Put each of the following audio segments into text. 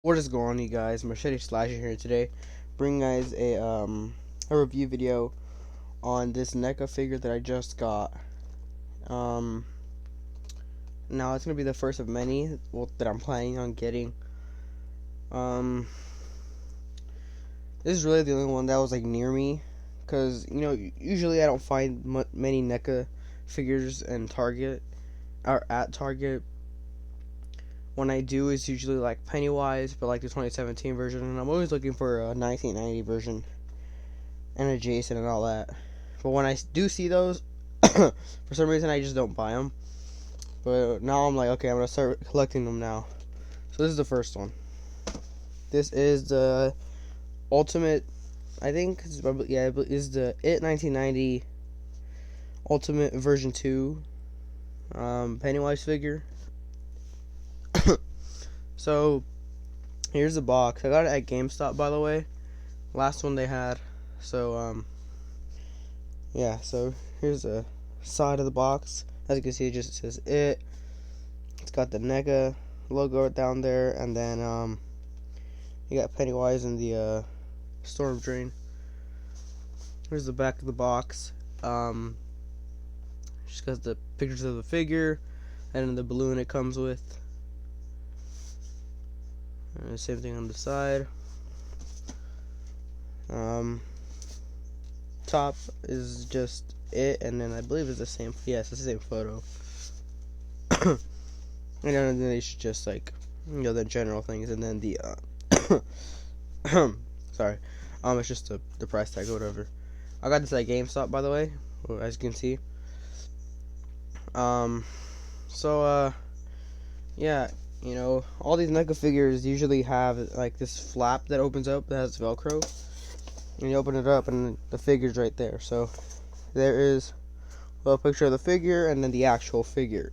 What is going on, you guys? Machete Slasher here today, bringing guys a review video on this NECA figure that I just got. Um, Now it's gonna be the first of many that I'm planning on getting. Um, this is really the only one that was like near me, cause usually I don't find many NECA figures in Target or at Target. When I do, is usually like Pennywise, but like the 2017 version, and I'm always looking for a 1990 version and a Jason and all that. But when I do see those, for some reason I just don't buy them. But now I'm like, okay, I'm gonna start collecting them now. So this is the first one. This is the Ultimate, I think, yeah, is the It 1990 Ultimate version 2 Pennywise figure. So here's the box. I got it at GameStop, by the way. Last one they had. So yeah, so here's the side of the box. As you can see, it just says It. It's got the NECA logo down there, and then you got Pennywise in the storm drain. Here's the back of the box. Just got the pictures of the figure and then the balloon it comes with. And the same thing on the side. Top is just It, and then I believe it's the same. Yes, it's the same photo. And then they should just like the general things, and then the sorry, it's just the price tag or whatever. I got this at GameStop, by the way, as you can see. Yeah, all these NECA figures usually have like this flap that opens up that has Velcro, and you open it up and the figure's right there. So there is a little picture of the figure and then the actual figure.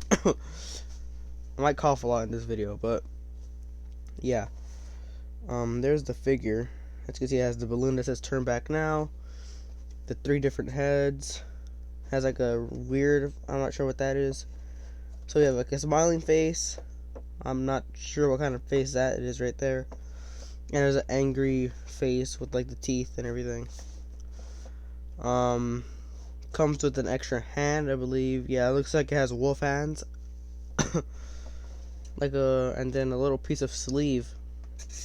I might cough a lot in this video, but yeah. There's the figure. As you can see, it has the balloon that says "Turn Back Now." The 3 different heads. Has like a weird, I'm not sure what that is. So we have like a smiling face. I'm not sure what kind of face that is right there. And there's an angry face with like the teeth and everything. Comes with an extra hand, I believe. Yeah, it looks like it has wolf hands. And then a little piece of sleeve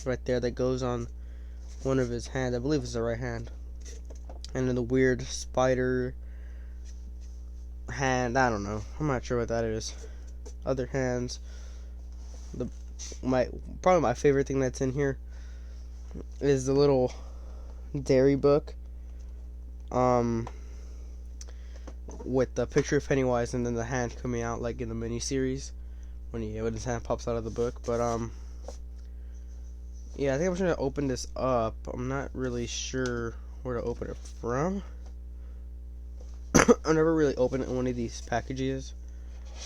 right there that goes on one of his hands. I believe it's the right hand. And then the weird spider hand, I don't know. I'm not sure what that is. Other hands. Probably my favorite thing that's in here is the little dairy book. With the picture of Pennywise and then the hand coming out like in the mini series when his hand pops out of the book. But yeah, I think I'm just gonna open this up. I'm not really sure where to open it from. I've never really opened one of these packages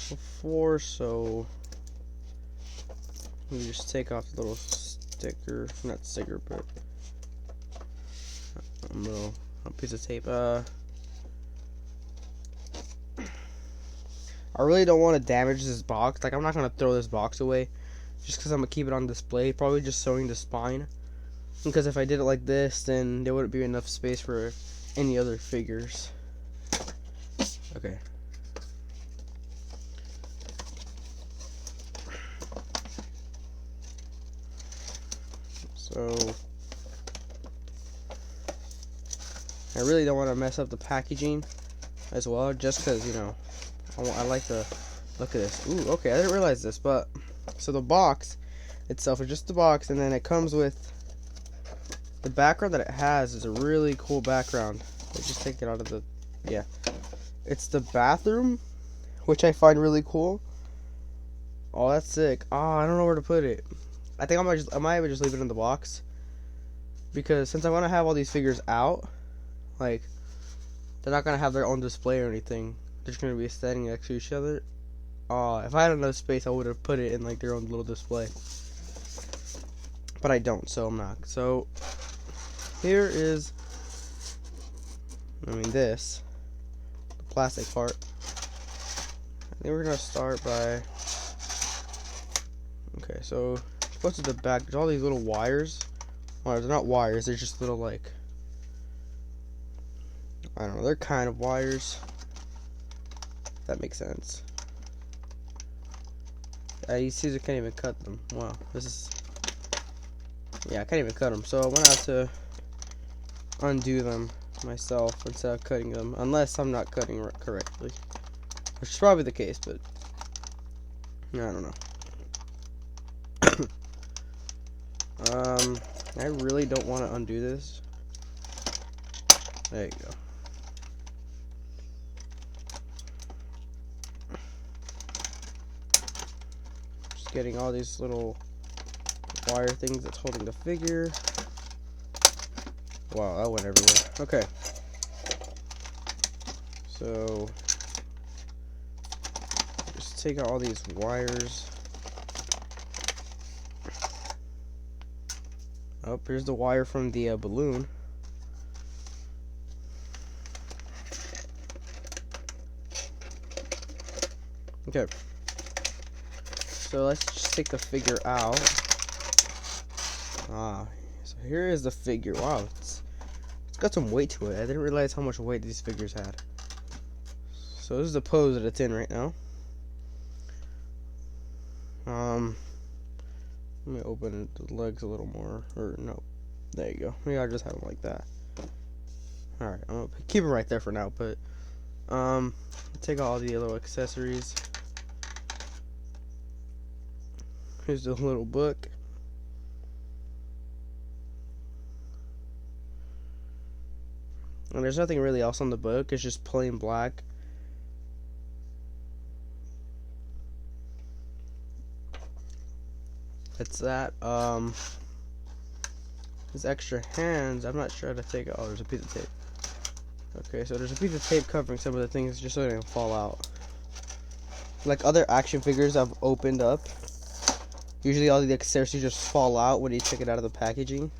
before, so let me just take off the little sticker, not sticker, but a little piece of tape. I really don't want to damage this box. Like, I'm not gonna throw this box away just because I'm gonna keep it on display. Probably just sewing the spine, because if I did it like this, then there wouldn't be enough space for any other figures. Okay. So I really don't want to mess up the packaging as well, just because I like the look at this. Ooh, okay, I didn't realize this, but so the box itself is just the box, and then it comes with the background that it has is a really cool background. Let's just take it out of the it's the bathroom, which I find really cool. Oh, that's sick. Oh, I don't know where to put it. I think I might just leave it in the box, because since I want to have all these figures out, like, they're not gonna have their own display or anything. They're just gonna be standing next to each other. If I had enough space, I would have put it in like their own little display, but I don't, so I'm not. So here is, this, the plastic part. I think we're gonna start by Okay, so go to the back. There's all these little wires. Well, they're not wires. They're just little, like, I don't know. They're kind of wires. If that makes sense. You see, I can't even cut them. Wow, this is. Yeah, I can't even cut them. So I'm gonna have to undo them myself instead of cutting them, unless I'm not cutting correctly, which is probably the case. But I don't know. I really don't want to undo this. There you go. Just getting all these little wire things that's holding the figure. Wow, that went everywhere. Okay. So just take out all these wires. Oh, here's the wire from the balloon. Okay. So let's just take the figure out. So here is the figure. Wow, it's got some weight to it. I didn't realize how much weight these figures had. So this is the pose that it's in right now. Let me open the legs a little more. Or no, there you go. Maybe I'll just have them like that. All right, I'm gonna keep it right there for now. But take out all the little accessories. Here's the little book. And there's nothing really else on the book. It's just plain black. It's that. These extra hands, I'm not sure how to take it. Oh, there's a piece of tape. Okay, so there's a piece of tape covering some of the things just so they don't fall out. Like other action figures I've opened up, usually all the accessories just fall out when you take it out of the packaging.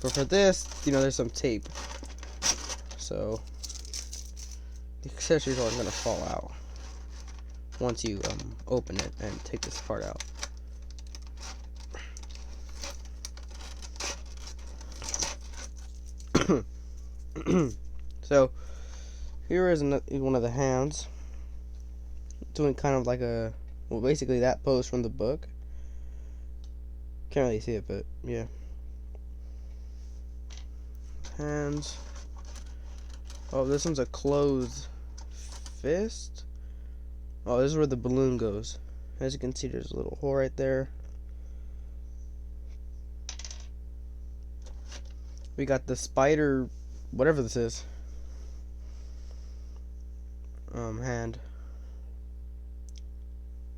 But for this, you know, there's some tape. So the accessories aren't going to fall out once you open it and take this part out. So here is one of the hands doing kind of like a, well, basically that pose from the book. Can't really see it, but yeah. Hands. Oh, this one's a closed fist. Oh, this is where the balloon goes. As you can see, there's a little hole right there. We got the spider, whatever this is, hand.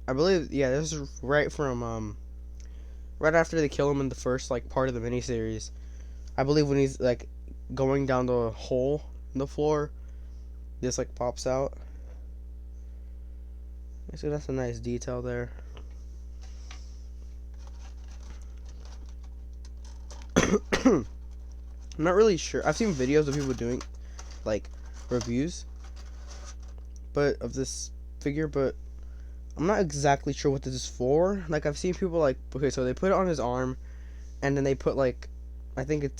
I believe, yeah, this is right from, right after they kill him in the first, like, part of the miniseries. I believe when he's, like, going down the hole in the floor, this, like, pops out. So that's a nice detail there. I'm not really sure. I've seen videos of people doing, like, reviews of this figure, but I'm not exactly sure what this is for. Like, I've seen people, like, okay, so they put it on his arm, and then they put, like, I believe,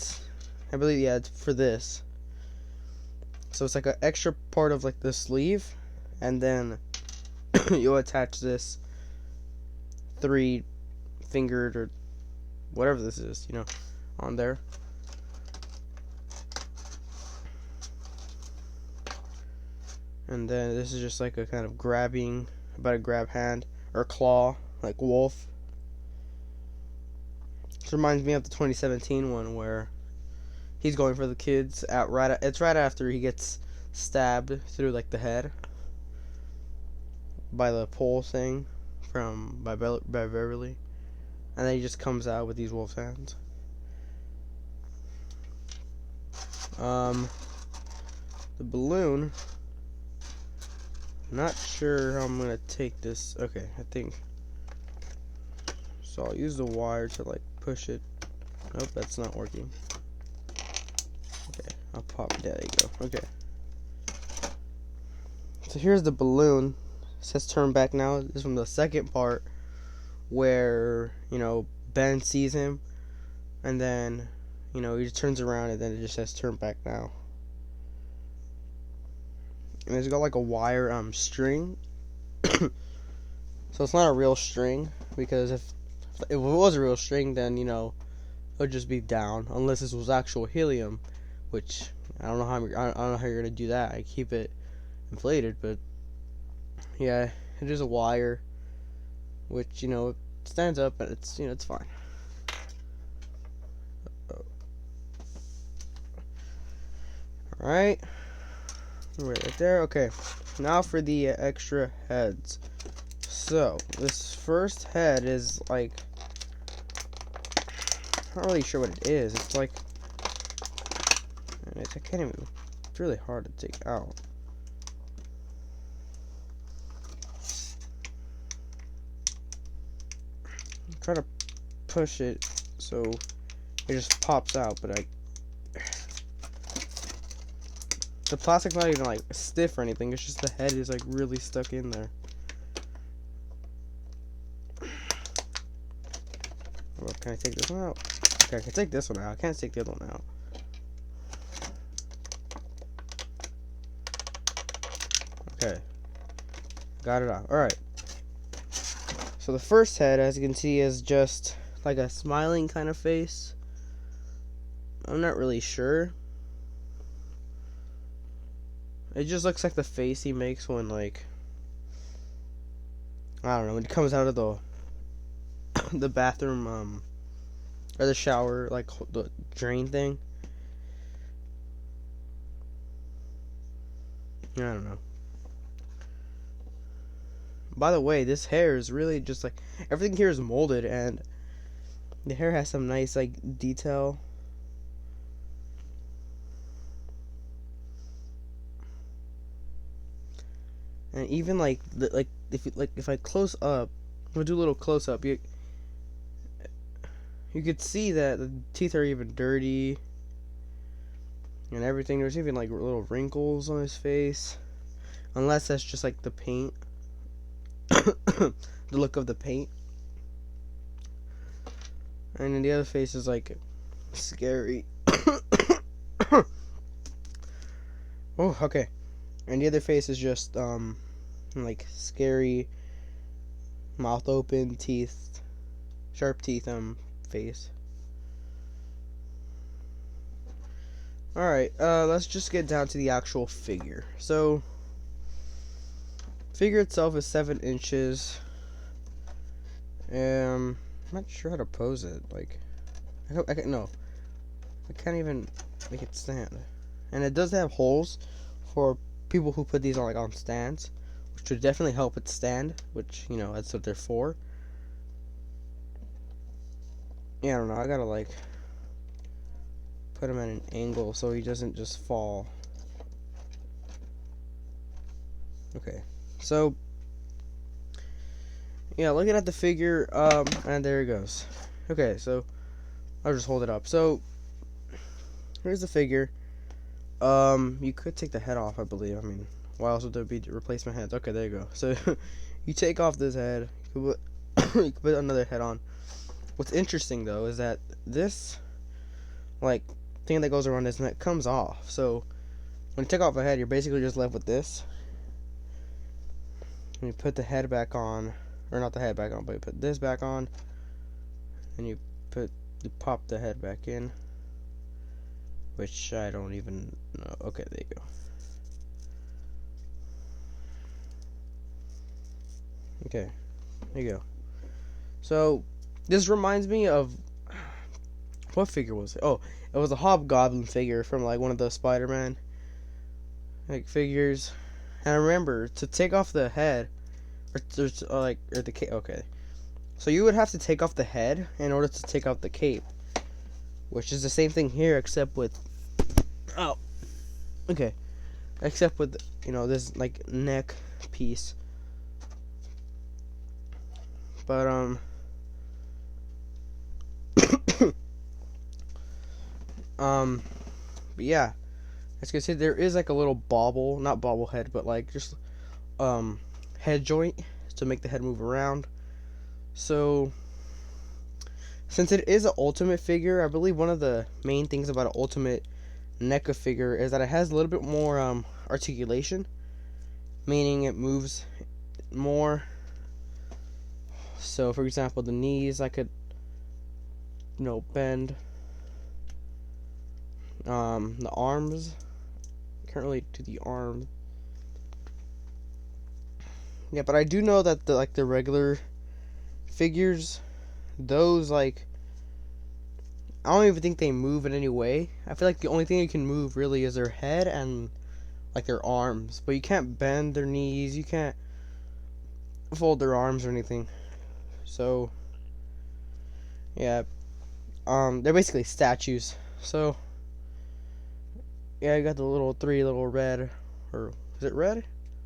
yeah, it's for this. So it's like an extra part of, like, the sleeve, and then you'll attach this 3-fingered or whatever this is, you know, on there. And then this is just like a kind of grabbing, about a grab hand or claw, like wolf. This reminds me of the 2017 one where he's going for the kids it's right after he gets stabbed through like the head by the pole thing by Beverly, and then he just comes out with these wolf hands. The balloon, not sure how I'm gonna take this. Okay, I think so. I'll use the wire to like push it. Nope, that's not working. Okay, I'll pop it. There you go. Okay. So here's the balloon. It says turn back now. This is from the second part where, you know, Ben sees him, and then, you know, he just turns around and then it just says turn back now. And it's got like a wire string. So it's not a real string, because if it was a real string, then, you know, it would just be down, unless this was actual helium, which I don't know how you're gonna do that. I keep it inflated, but yeah, it is a wire, which, you know, it stands up, and it's, you know, it's fine. All right, right there. Okay, now for the extra heads. So this first head is like, I'm not really sure what it is. It's like, I can't even, it's really hard to take out. Try to push it so it just pops out, but the plastic's not even like stiff or anything. It's just the head is like really stuck in there. Well, can I take this one out? Okay, I can take this one out. I can't take the other one out. Okay, got it out. Alright. So the first head, as you can see, is just like a smiling kind of face. I'm not really sure. It just looks like the face he makes when, like, I don't know, when he comes out of the bathroom, or the shower, like the drain thing. I don't know. By the way, this hair is really just like, everything here is molded, and the hair has some nice like detail. And even like if I close up, we'll do a little close up. You could see that the teeth are even dirty and everything. There's even like little wrinkles on his face, unless that's just like the paint. The look of the paint. And then the other face is like scary. Oh, okay. And the other face is just like scary, mouth open, teeth, sharp teeth face. Alright, let's just get down to the actual figure. So figure itself is 7 inches. I'm not sure how to pose it. Like, I can't even make it stand. And it does have holes for people who put these on, like, on stands, which would definitely help it stand. Which, you know, that's what they're for. Yeah, I don't know. I gotta like put him at an angle so he doesn't just fall. Okay. So, yeah, looking at the figure, and there it goes. Okay, so I'll just hold it up. So here's the figure. You could take the head off, I believe. I mean, why else would there be replacement heads? Okay, there you go. So you take off this head. You can put another head on. What's interesting though is that this like thing that goes around his neck comes off. So when you take off a head, you're basically just left with this. And you put the head back on, or not the head back on, but you put this back on, and you pop the head back in, which I don't even know. Okay, there you go. Okay, there you go. So this reminds me of, what figure was it? Oh, it was a Hobgoblin figure from like one of the Spider-Man like figures. And I remember to take off the head, or the cape. Okay, so you would have to take off the head in order to take out the cape, which is the same thing here, except with except with, you know, this like neck piece. But but yeah, as you can see, there is like a little not bobblehead, but like just head joint to make the head move around. So since it is an ultimate figure, I believe one of the main things about an ultimate NECA figure is that it has a little bit more articulation, meaning it moves more. So for example, the knees I could bend. The arms, can't really do the arm. Yeah, but I do know that the regular figures, those I don't even think they move in any way. I feel like the only thing you can move really is their head and their arms, but you can't bend their knees, you can't fold their arms or anything. So yeah, they're basically statues. So yeah, I got the three little red, or is it red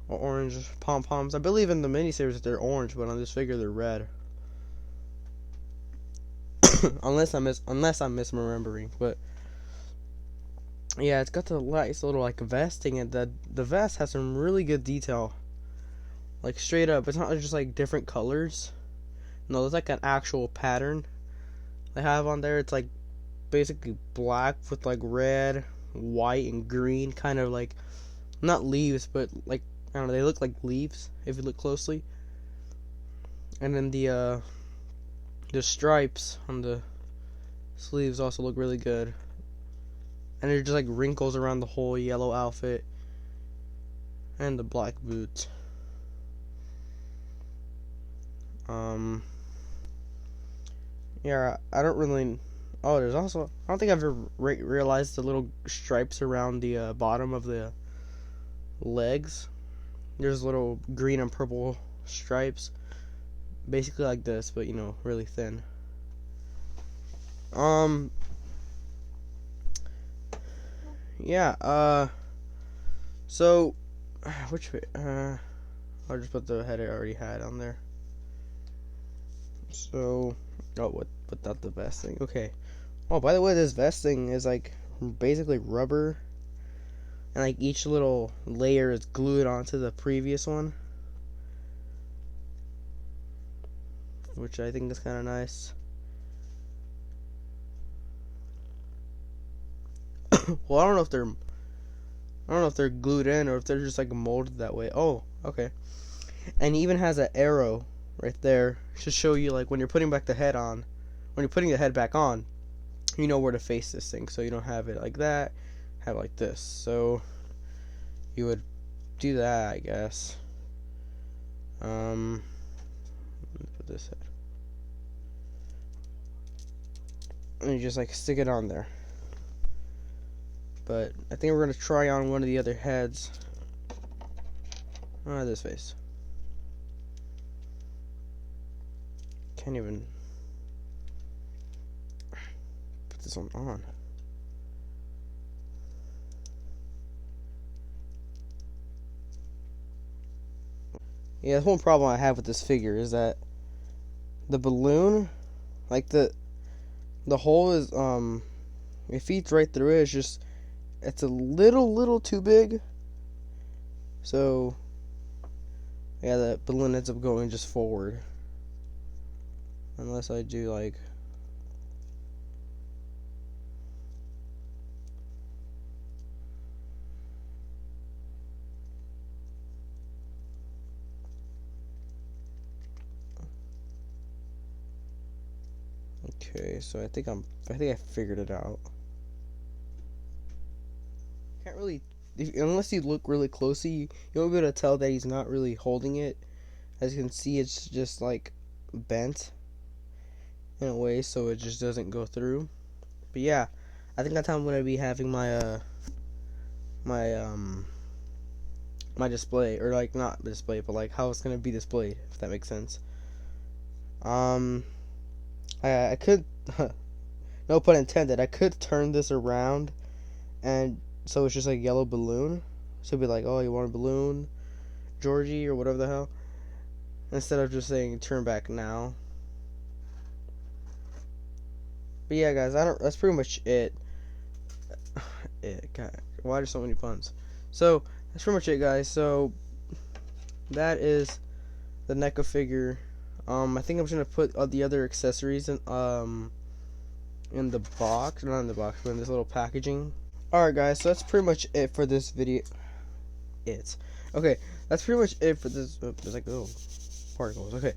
or orange pom poms? I believe in the miniseries they're orange, but on this figure they're red. unless I'm misremembering, but yeah, it's got the nice little vesting, and the vest has some really good detail. Straight up, it's not just different colors. No, there's an actual pattern they have on there. It's basically black with red, white, and green, kind of not leaves, but I don't know, they look like leaves if you look closely. And then the stripes on the sleeves also look really good. And there's just wrinkles around the whole yellow outfit and the black boots. Yeah, I don't really. Oh, there's also. I don't think I've ever realized the little stripes around the bottom of the legs. There's little green and purple stripes, basically like this, but really thin. Yeah. So, which way? I'll just put the head I already had on there. So, without the vesting. Okay. Oh, by the way, this vesting is basically rubber, and each little layer is glued onto the previous one, which I think is kind of nice. Well, I don't know if they're glued in or if they're just molded that way. Oh, okay. And he even has an arrow right there to show you when you're putting back the head on, when you're putting the head back on, you know where to face this thing, so you don't have it like that, have it like this. So you would do that, I guess. Let me put this head, and you just stick it on there. But I think we're gonna try on one of the other heads. This face. Can't even put this one on. Yeah, the whole problem I have with this figure is that the balloon, the hole is it feeds right through it. It's a little too big. So yeah, the balloon ends up going just forward. Unless I do okay, so I think I figured it out. Can't really, unless you look really closely, you won't be able to tell that he's not really holding it. As you can see, it's just bent in a way, so it just doesn't go through. But yeah, I think that's how I'm gonna be having my my display, or not display, but how it's gonna be displayed, if that makes sense. I could, no pun intended, I could turn this around, and so it's just yellow balloon. So it'd be oh, you want a balloon, Georgie, or whatever the hell, instead of just saying turn back now. But yeah, guys, that's pretty much it. God, why are there so many puns? So that's pretty much it, guys. So that is the NECA figure. I think I'm just gonna put the other accessories in the box, not in the box, but in this little packaging. Alright guys, so that's pretty much it for this video. Okay, that's pretty much it for this. There's like little particles. Okay,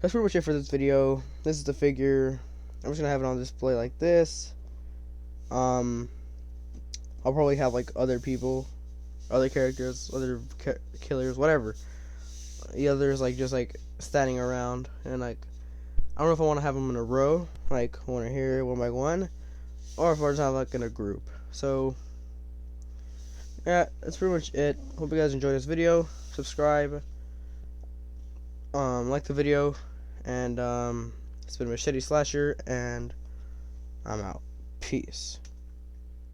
that's pretty much it for this video. This is the figure. I'm just gonna have it on display like this. I'll probably have like other people, other characters, other killers, whatever. The others like just like standing around, and like I don't know if I want to have them in a row, like one here, one by one, or if I just have like in a group. So yeah, that's pretty much it. Hope you guys enjoyed this video. Subscribe, like the video, and it's been Machete Slasher, and I'm out. Peace.